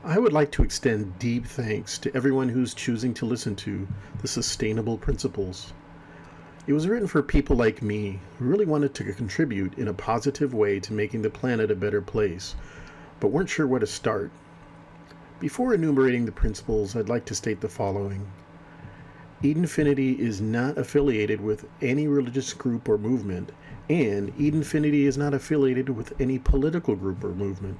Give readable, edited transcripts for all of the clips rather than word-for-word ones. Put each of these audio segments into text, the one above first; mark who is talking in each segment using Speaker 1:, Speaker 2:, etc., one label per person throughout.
Speaker 1: I would like to extend deep thanks to everyone who's choosing to listen to the Sustainable Principles. It was written for people like me who really wanted to contribute in a positive way to making the planet a better place, but weren't sure where to start. Before enumerating the principles, I'd like to state the following. Edenfinity is not affiliated with any religious group or movement, and Edenfinity is not affiliated with any political group or movement.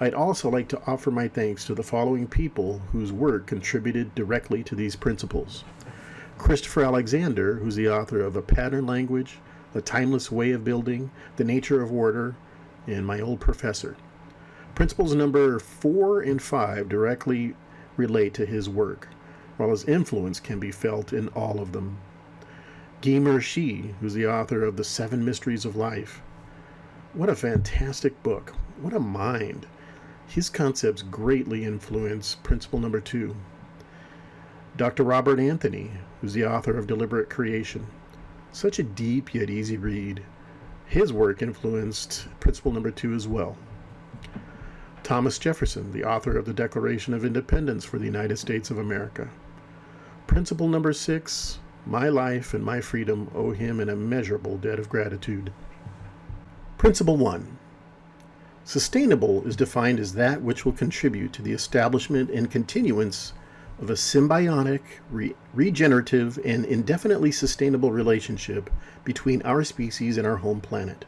Speaker 1: I'd also like to offer my thanks to the following people whose work contributed directly to these principles. Christopher Alexander, who's the author of A Pattern Language, The Timeless Way of Building, The Nature of Order, and my old professor. Principles number 4 and 5 directly relate to his work, while his influence can be felt in all of them. Gyimur Shi, who's the author of The Seven Mysteries of Life. What a fantastic book. What a mind. His concepts greatly influence principle number 2. Dr. Robert Anthony, who's the author of Deliberate Creation. Such a deep yet easy read. His work influenced principle number 2 as well. Thomas Jefferson, the author of the Declaration of Independence for the United States of America. Principle number 6, my life and my freedom owe him an immeasurable debt of gratitude. Principle 1. Sustainable is defined as that which will contribute to the establishment and continuance of a symbiotic, regenerative, and indefinitely sustainable relationship between our species and our home planet.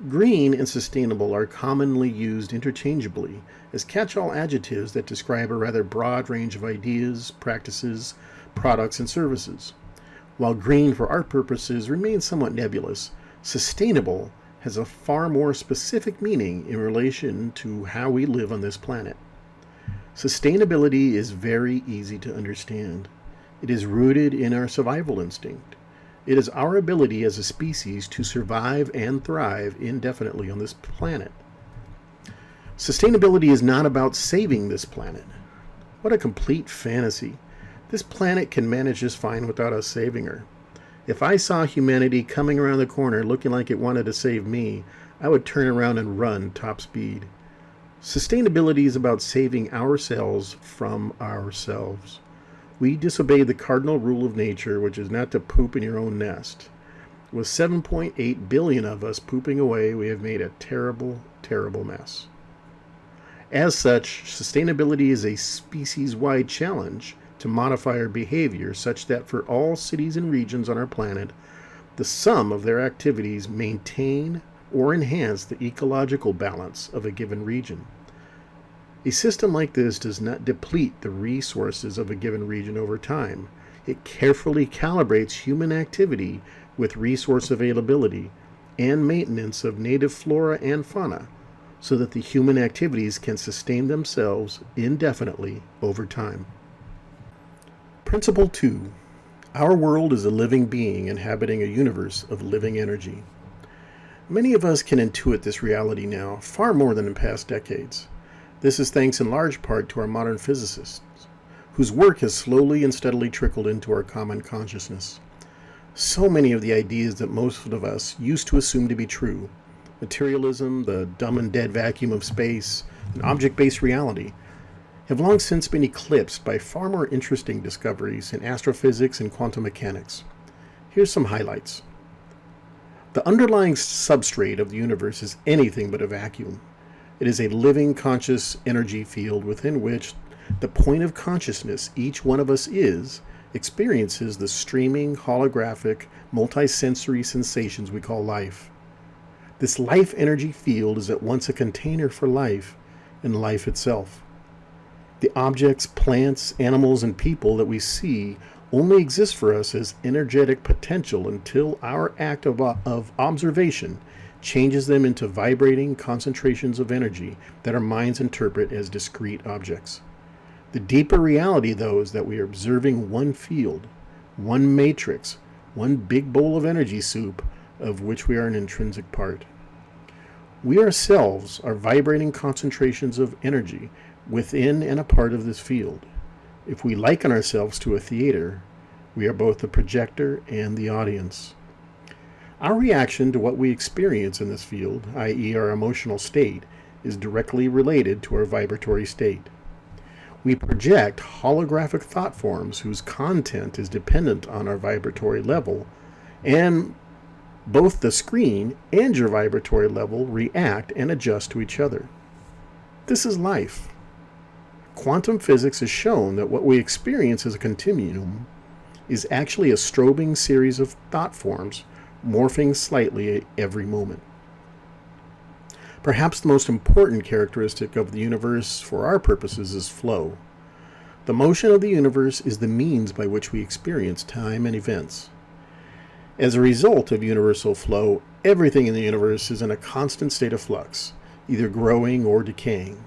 Speaker 1: Green and sustainable are commonly used interchangeably as catch-all adjectives that describe a rather broad range of ideas, practices, products, and services. While green for our purposes remains somewhat nebulous, sustainable has a far more specific meaning in relation to how we live on this planet. Sustainability is very easy to understand. It is rooted in our survival instinct. It is our ability as a species to survive and thrive indefinitely on this planet. Sustainability is not about saving this planet. What a complete fantasy. This planet can manage just fine without us saving her. If I saw humanity coming around the corner looking like it wanted to save me, I would turn around and run top speed. Sustainability is about saving ourselves from ourselves. We disobey the cardinal rule of nature, which is not to poop in your own nest. With 7.8 billion of us pooping away, we have made a terrible, terrible mess. As such, sustainability is a species-wide challenge to modify our behavior such that for all cities and regions on our planet, the sum of their activities maintain or enhance the ecological balance of a given region. A system like this does not deplete the resources of a given region over time. It carefully calibrates human activity with resource availability and maintenance of native flora and fauna so that the human activities can sustain themselves indefinitely over time. Principle 2. Our world is a living being inhabiting a universe of living energy. Many of us can intuit this reality now, far more than in past decades. This is thanks in large part to our modern physicists, whose work has slowly and steadily trickled into our common consciousness. So many of the ideas that most of us used to assume to be true, materialism, the dumb and dead vacuum of space, and object-based reality, have long since been eclipsed by far more interesting discoveries in astrophysics and quantum mechanics. Here's some highlights. The underlying substrate of the universe is anything but a vacuum. It is a living, conscious energy field within which the point of consciousness each one of us experiences the streaming, holographic, multisensory sensations we call life. This life energy field is at once a container for life and life itself. The objects, plants, animals, and people that we see only exist for us as energetic potential until our act of observation changes them into vibrating concentrations of energy that our minds interpret as discrete objects. The deeper reality, though, is that we are observing one field, one matrix, one big bowl of energy soup of which we are an intrinsic part. We ourselves are vibrating concentrations of energy within and a part of this field. If we liken ourselves to a theater, we are both the projector and the audience. Our reaction to what we experience in this field, i.e. our emotional state, is directly related to our vibratory state. We project holographic thought forms whose content is dependent on our vibratory level, and both the screen and your vibratory level react and adjust to each other. This is life. Quantum physics has shown that what we experience as a continuum is actually a strobing series of thought forms morphing slightly at every moment. Perhaps the most important characteristic of the universe for our purposes is flow. The motion of the universe is the means by which we experience time and events. As a result of universal flow, everything in the universe is in a constant state of flux, either growing or decaying.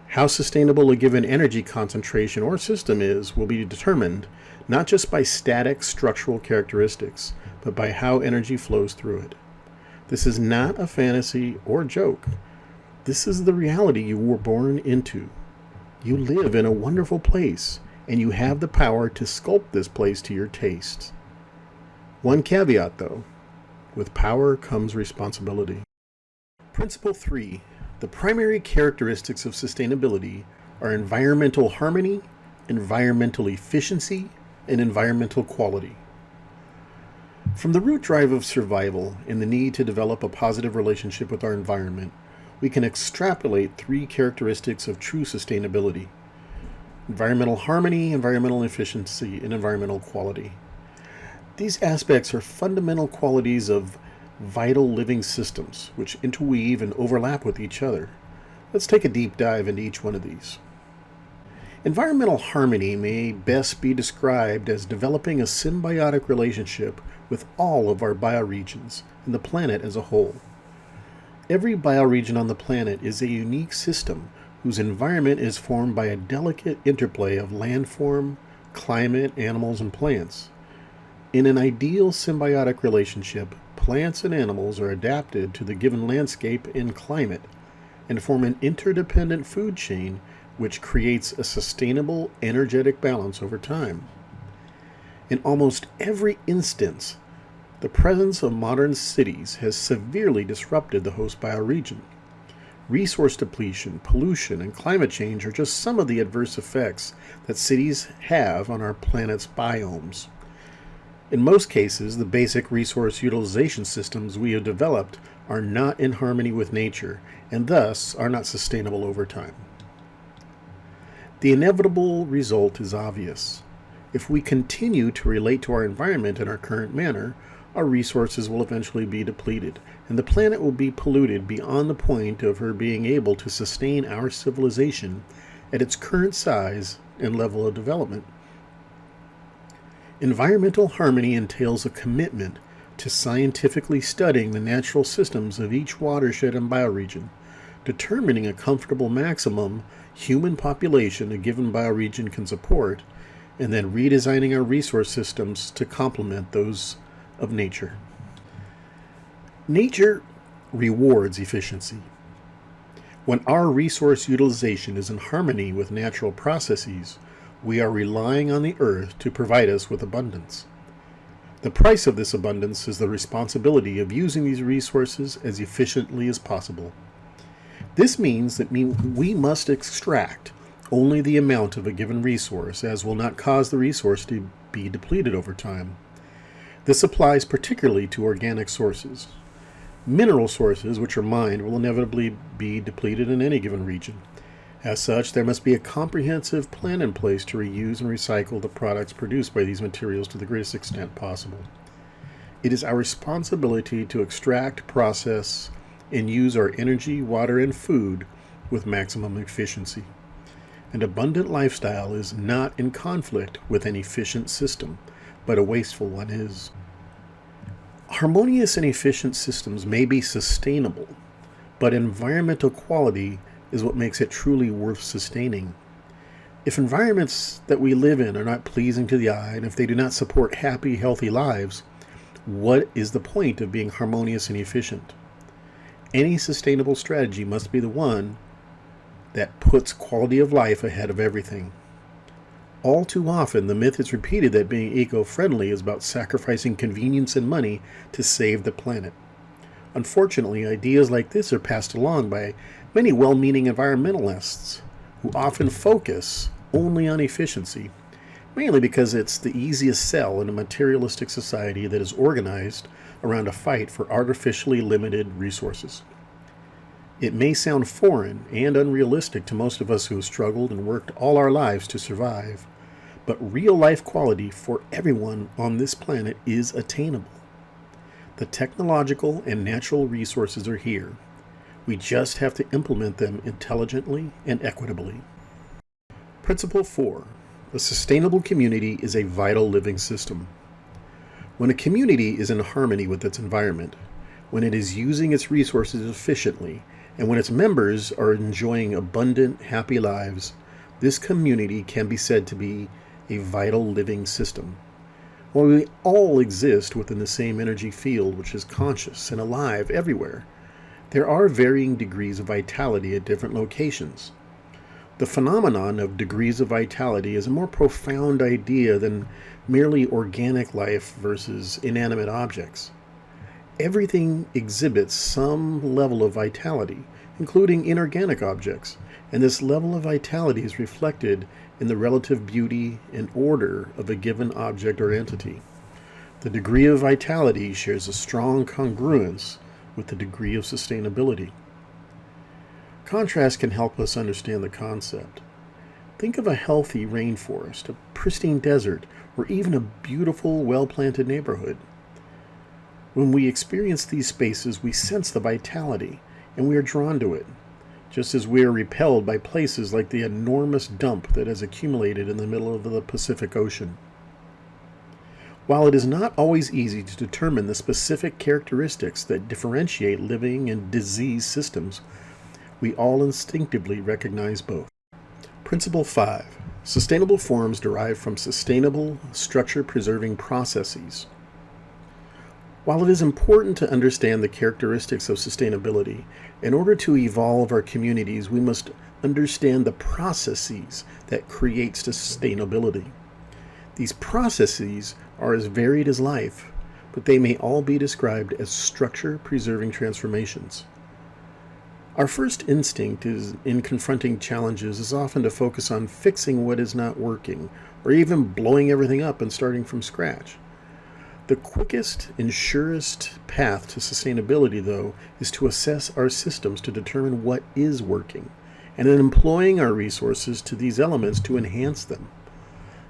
Speaker 1: How sustainable a given energy concentration or system is will be determined not just by static structural characteristics, but by how energy flows through it. This is not a fantasy or joke. This is the reality you were born into. You live in a wonderful place, and you have the power to sculpt this place to your tastes. One caveat, though: with power comes responsibility. Principle 3. The primary characteristics of sustainability are environmental harmony, environmental efficiency, and environmental quality. From the root drive of survival and the need to develop a positive relationship with our environment, we can extrapolate 3 characteristics of true sustainability: environmental harmony, environmental efficiency, and environmental quality. These aspects are fundamental qualities of vital living systems, which interweave and overlap with each other. Let's take a deep dive into each one of these. Environmental harmony may best be described as developing a symbiotic relationship with all of our bioregions and the planet as a whole. Every bioregion on the planet is a unique system whose environment is formed by a delicate interplay of landform, climate, animals, and plants. In an ideal symbiotic relationship, plants and animals are adapted to the given landscape and climate and form an interdependent food chain which creates a sustainable energetic balance over time. In almost every instance, the presence of modern cities has severely disrupted the host bioregion. Resource depletion, pollution, and climate change are just some of the adverse effects that cities have on our planet's biomes. In most cases, the basic resource utilization systems we have developed are not in harmony with nature and thus are not sustainable over time. The inevitable result is obvious. If we continue to relate to our environment in our current manner, our resources will eventually be depleted, and the planet will be polluted beyond the point of her being able to sustain our civilization at its current size and level of development. Environmental harmony entails a commitment to scientifically studying the natural systems of each watershed and bioregion, determining a comfortable maximum human population a given bioregion can support, and then redesigning our resource systems to complement those of nature. Nature rewards efficiency. When our resource utilization is in harmony with natural processes, we are relying on the earth to provide us with abundance. The price of this abundance is the responsibility of using these resources as efficiently as possible. This means that we must extract only the amount of a given resource as will not cause the resource to be depleted over time. This applies particularly to organic sources. Mineral sources, which are mined, will inevitably be depleted in any given region. As such, there must be a comprehensive plan in place to reuse and recycle the products produced by these materials to the greatest extent possible. It is our responsibility to extract, process, and use our energy, water, and food with maximum efficiency. An abundant lifestyle is not in conflict with an efficient system, but a wasteful one is. Harmonious and efficient systems may be sustainable, but environmental quality is what makes it truly worth sustaining. If environments that we live in are not pleasing to the eye, and if they do not support happy, healthy lives, what is the point of being harmonious and efficient? Any sustainable strategy must be the one that puts quality of life ahead of everything. All too often, the myth is repeated that being eco-friendly is about sacrificing convenience and money to save the planet. Unfortunately, ideas like this are passed along by many well-meaning environmentalists who often focus only on efficiency, mainly because it's the easiest sell in a materialistic society that is organized around a fight for artificially limited resources. It may sound foreign and unrealistic to most of us who have struggled and worked all our lives to survive, but real life quality for everyone on this planet is attainable. The technological and natural resources are here. We just have to implement them intelligently and equitably. Principle 4. A sustainable community is a vital living system. When a community is in harmony with its environment, when it is using its resources efficiently, and when its members are enjoying abundant, happy lives, this community can be said to be a vital living system. While we all exist within the same energy field, which is conscious and alive everywhere, there are varying degrees of vitality at different locations. The phenomenon of degrees of vitality is a more profound idea than merely organic life versus inanimate objects. Everything exhibits some level of vitality, including inorganic objects, and this level of vitality is reflected in the relative beauty and order of a given object or entity. The degree of vitality shares a strong congruence with the degree of sustainability. Contrast can help us understand the concept. Think of a healthy rainforest, a pristine desert, or even a beautiful, well-planted neighborhood. When we experience these spaces, we sense the vitality, and we are drawn to it, just as we are repelled by places like the enormous dump that has accumulated in the middle of the Pacific Ocean. While it is not always easy to determine the specific characteristics that differentiate living and diseased systems, we all instinctively recognize both. Principle 5. Sustainable forms derive from sustainable, structure-preserving processes. While it is important to understand the characteristics of sustainability, in order to evolve our communities, we must understand the processes that create sustainability. These processes are as varied as life, but they may all be described as structure-preserving transformations. Our first instinct in confronting challenges is often to focus on fixing what is not working, or even blowing everything up and starting from scratch. The quickest and surest path to sustainability, though, is to assess our systems to determine what is working, and in employing our resources to these elements to enhance them.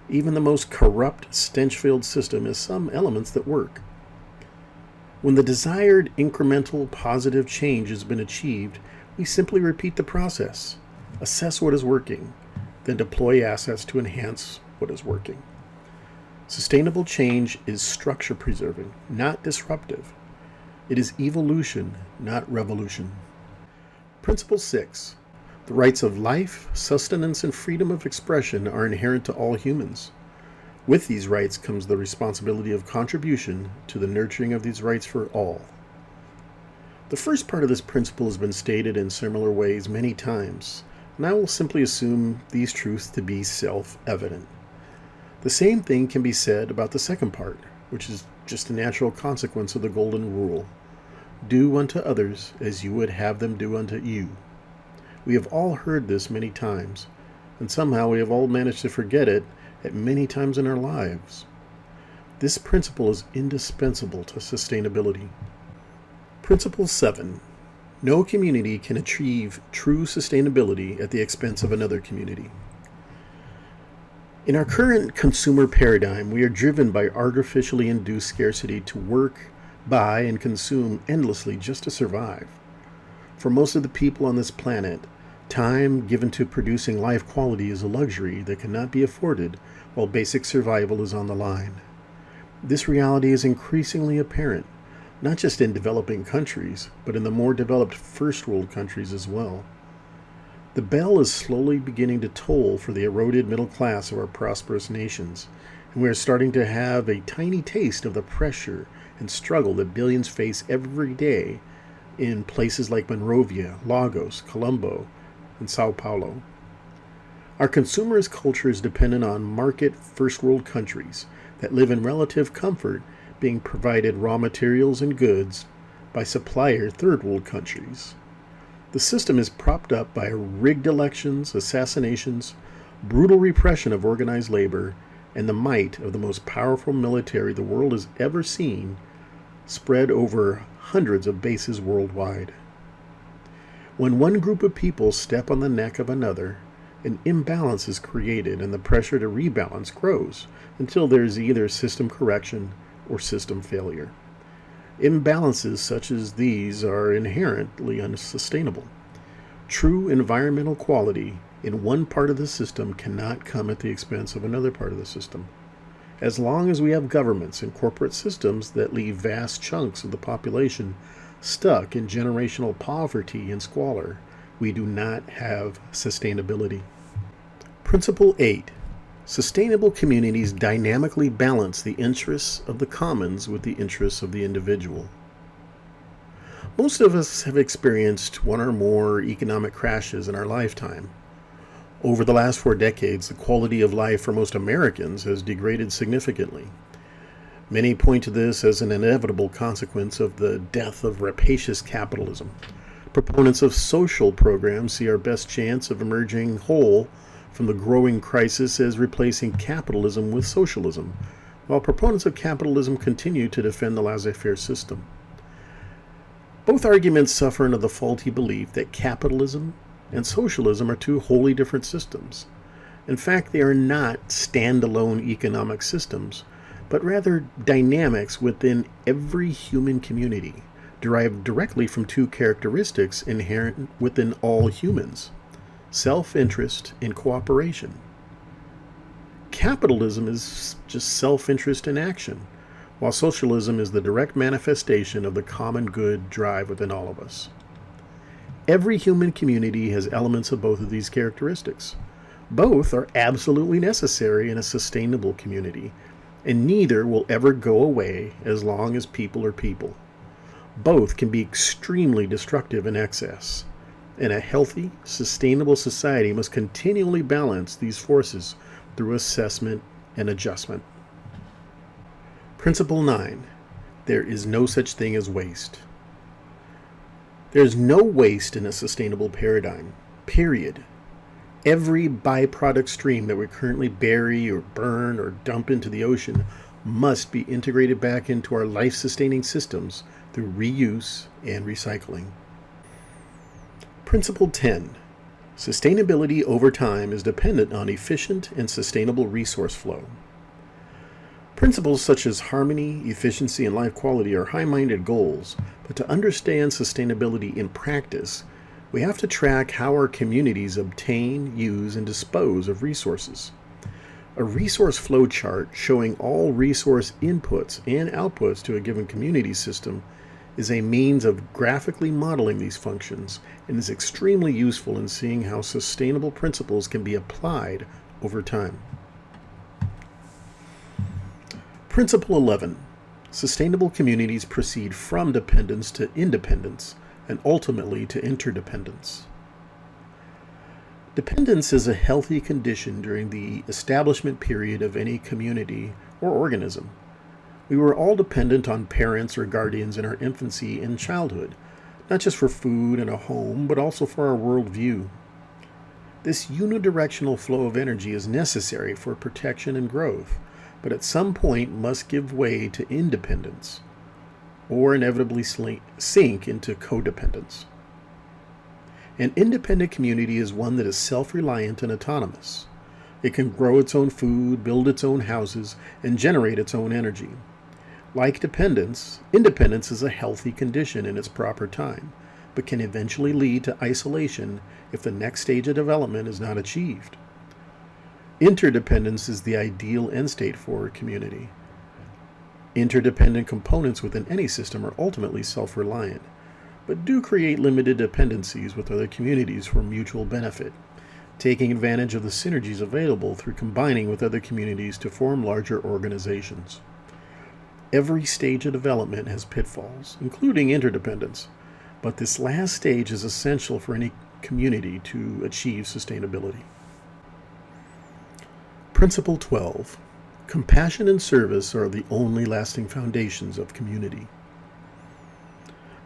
Speaker 1: Even the most corrupt, stench-filled system has some elements that work. When the desired incremental positive change has been achieved, we simply repeat the process, assess what is working, then deploy assets to enhance what is working. Sustainable change is structure preserving, not disruptive. It is evolution, not revolution. Principle 6. The rights of life, sustenance, and freedom of expression are inherent to all humans. With these rights comes the responsibility of contribution to the nurturing of these rights for all. The first part of this principle has been stated in similar ways many times, and I will simply assume these truths to be self-evident. The same thing can be said about the second part, which is just a natural consequence of the golden rule. Do unto others as you would have them do unto you. We have all heard this many times, and somehow we have all managed to forget it at many times in our lives. This principle is indispensable to sustainability. Principle 7. No community can achieve true sustainability at the expense of another community. In our current consumer paradigm, we are driven by artificially induced scarcity to work, buy, and consume endlessly just to survive. For most of the people on this planet, time given to producing life quality is a luxury that cannot be afforded while basic survival is on the line. This reality is increasingly apparent, not just in developing countries, but in the more developed first world countries as well. The bell is slowly beginning to toll for the eroded middle class of our prosperous nations, and we are starting to have a tiny taste of the pressure and struggle that billions face every day in places like Monrovia, Lagos, Colombo, and Sao Paulo. Our consumerist culture is dependent on market first world countries that live in relative comfort, being provided raw materials and goods by supplier third world countries. The system is propped up by rigged elections, assassinations, brutal repression of organized labor, and the might of the most powerful military the world has ever seen, spread over hundreds of bases worldwide. When one group of people step on the neck of another, an imbalance is created and the pressure to rebalance grows until there is either system correction or system failure. Imbalances such as these are inherently unsustainable. True environmental quality in one part of the system cannot come at the expense of another part of the system. As long as we have governments and corporate systems that leave vast chunks of the population stuck in generational poverty and squalor, we do not have sustainability. Principle 8. Sustainable communities dynamically balance the interests of the commons with the interests of the individual. Most of us have experienced one or more economic crashes in our lifetime. Over the last 4 decades, the quality of life for most Americans has degraded significantly. Many point to this as an inevitable consequence of the death of rapacious capitalism. Proponents of social programs see our best chance of emerging whole from the growing crisis as replacing capitalism with socialism, while proponents of capitalism continue to defend the laissez-faire system. Both arguments suffer under the faulty belief that capitalism and socialism are two wholly different systems. In fact, they are not standalone economic systems, but rather dynamics within every human community, derived directly from two characteristics inherent within all humans: self-interest and cooperation. Capitalism is just self-interest in action, while socialism is the direct manifestation of the common good drive within all of us. Every human community has elements of both of these characteristics. Both are absolutely necessary in a sustainable community, and neither will ever go away as long as people are people. Both can be extremely destructive in excess, and a healthy, sustainable society must continually balance these forces through assessment and adjustment. Principle 9. There is no such thing as waste. There is no waste in a sustainable paradigm, period. Every byproduct stream that we currently bury or burn or dump into the ocean must be integrated back into our life-sustaining systems through reuse and recycling. Principle 10. Sustainability over time is dependent on efficient and sustainable resource flow. Principles such as harmony, efficiency, and life quality are high-minded goals, but to understand sustainability in practice, we have to track how our communities obtain, use, and dispose of resources. A resource flow chart showing all resource inputs and outputs to a given community system is a means of graphically modeling these functions and is extremely useful in seeing how sustainable principles can be applied over time. Principle 11. Sustainable communities proceed from dependence to independence and ultimately to interdependence. Dependence is a healthy condition during the establishment period of any community or organism. We were all dependent on parents or guardians in our infancy and childhood, not just for food and a home, but also for our worldview. This unidirectional flow of energy is necessary for protection and growth, but at some point must give way to independence, or inevitably sink into codependence. An independent community is one that is self-reliant and autonomous. It can grow its own food, build its own houses, and generate its own energy. Like dependence, independence is a healthy condition in its proper time, but can eventually lead to isolation if the next stage of development is not achieved. Interdependence is the ideal end state for a community. Interdependent components within any system are ultimately self-reliant, but do create limited dependencies with other communities for mutual benefit, taking advantage of the synergies available through combining with other communities to form larger organizations. Every stage of development has pitfalls, including interdependence, but this last stage is essential for any community to achieve sustainability. Principle 12. Compassion and service are the only lasting foundations of community.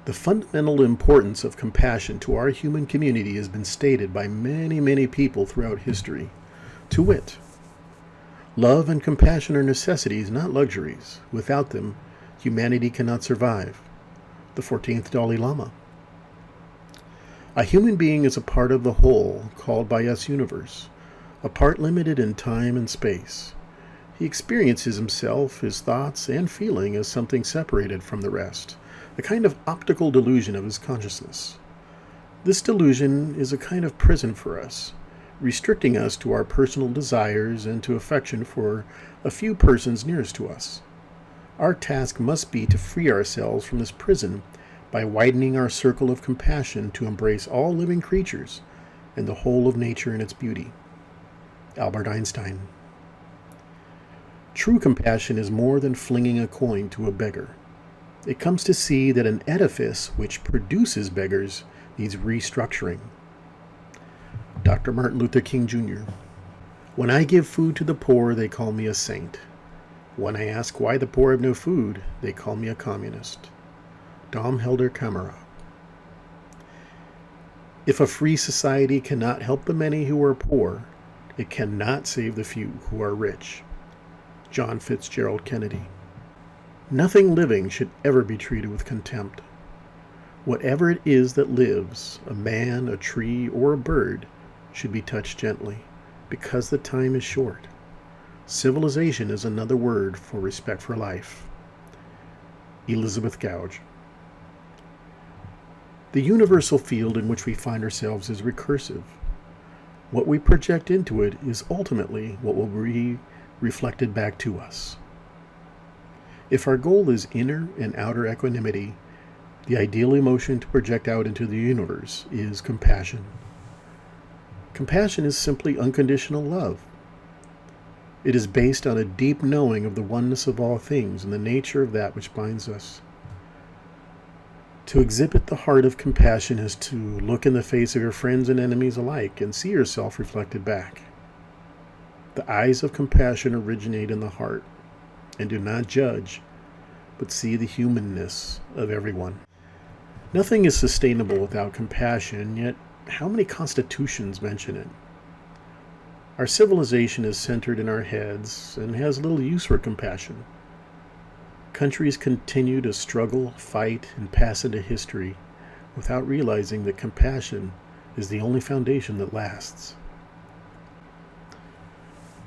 Speaker 1: The fundamental importance of compassion to our human community has been stated by many, many people throughout history. To wit, love and compassion are necessities, not luxuries. Without them, humanity cannot survive. The 14th Dalai Lama. A human being is a part of the whole, called by us universe, a part limited in time and space. He experiences himself, his thoughts, and feeling as something separated from the rest, a kind of optical delusion of his consciousness. This delusion is a kind of prison for us, restricting us to our personal desires and to affection for a few persons nearest to us. Our task must be to free ourselves from this prison by widening our circle of compassion to embrace all living creatures and the whole of nature in its beauty. Albert Einstein. True compassion is more than flinging a coin to a beggar. It comes to see that an edifice which produces beggars needs restructuring. Dr. Martin Luther King Jr. When I give food to the poor, they call me a saint. When I ask why the poor have no food, they call me a communist. Dom Helder Camara. If a free society cannot help the many who are poor, it cannot save the few who are rich. John Fitzgerald Kennedy. Nothing living should ever be treated with contempt. Whatever it is that lives, a man, a tree, or a bird, should be touched gently, because the time is short. Civilization is another word for respect for life. Elizabeth Gouge. The universal field in which we find ourselves is recursive. What we project into it is ultimately what will be reflected back to us. If our goal is inner and outer equanimity, the ideal emotion to project out into the universe is compassion. Compassion is simply unconditional love. It is based on a deep knowing of the oneness of all things and the nature of that which binds us. To exhibit the heart of compassion is to look in the face of your friends and enemies alike and see yourself reflected back. The eyes of compassion originate in the heart and do not judge, but see the humanness of everyone. Nothing is sustainable without compassion, yet how many constitutions mention it? Our civilization is centered in our heads and has little use for compassion. Countries continue to struggle, fight, and pass into history without realizing that compassion is the only foundation that lasts.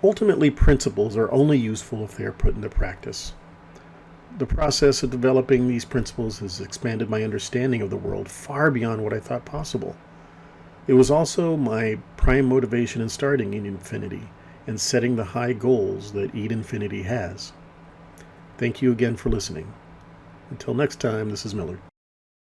Speaker 1: Ultimately, principles are only useful if they are put into practice. The process of developing these principles has expanded my understanding of the world far beyond what I thought possible. It was also my prime motivation in starting Eat Infinity and setting the high goals that Eat Infinity has. Thank you again for listening. Until next time, this is Millard.